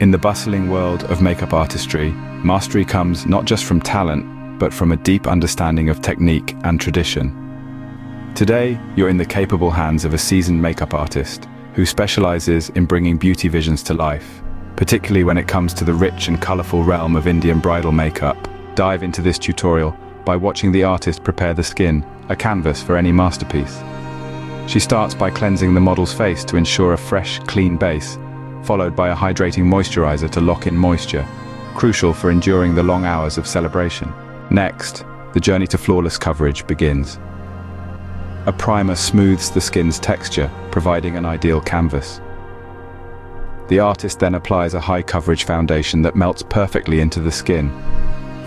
In the bustling world of makeup artistry, mastery comes not just from talent, but from a deep understanding of technique and tradition. Today, you're in the capable hands of a seasoned makeup artist who specializes in bringing beauty visions to life, particularly when it comes to the rich and colorful realm of Indian bridal makeup. Dive into this tutorial by watching the artist prepare the skin, a canvas for any masterpiece. She starts by cleansing the model's face to ensure a fresh, clean base, followed by a hydrating moisturizer to lock in moisture, crucial for enduring the long hours of celebration. Next, the journey to flawless coverage begins. A primer smooths the skin's texture, providing an ideal canvas. The artist then applies a high-coverage foundation that melts perfectly into the skin,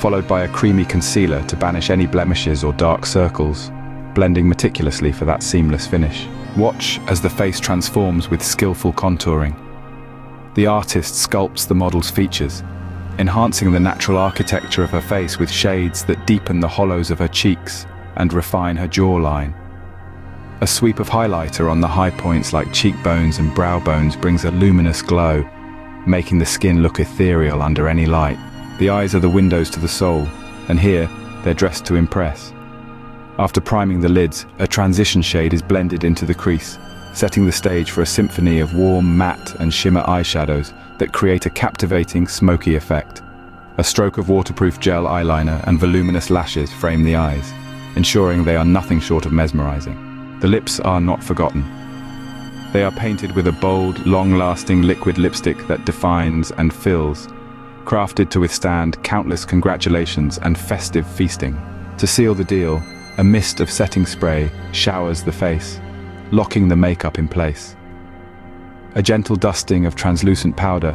followed by a creamy concealer to banish any blemishes or dark circles, blending meticulously for that seamless finish. Watch as the face transforms with skillful contouring. The artist sculpts the model's features, enhancing the natural architecture of her face with shades that deepen the hollows of her cheeks and refine her jawline. A sweep of highlighter on the high points like cheekbones and brow bones brings a luminous glow, making the skin look ethereal under any light. The eyes are the windows to the soul, and here, they're dressed to impress. After priming the lids, a transition shade is blended into the crease, setting the stage for a symphony of warm, matte, and shimmer eyeshadows that create a captivating, smoky effect. A stroke of waterproof gel eyeliner and voluminous lashes frame the eyes, ensuring they are nothing short of mesmerizing. The lips are not forgotten. They are painted with a bold, long-lasting liquid lipstick that defines and fills, crafted to withstand countless congratulations and festive feasting. To seal the deal, a mist of setting spray showers the face, locking the makeup in place. A gentle dusting of translucent powder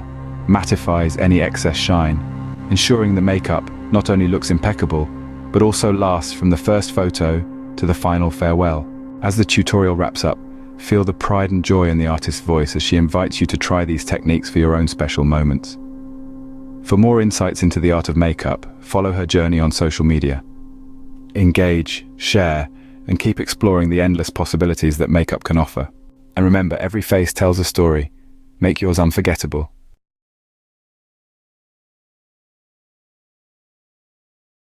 mattifies any excess shine, ensuring the makeup not only looks impeccable, but also lasts from the first photo to the final farewell. As the tutorial wraps up, feel the pride and joy in the artist's voice as she invites you to try these techniques for your own special moments. For more insights into the art of makeup, follow her journey on social media. Engage, share, and keep exploring the endless possibilities that makeup can offer. And remember, every face tells a story. Make yours unforgettable.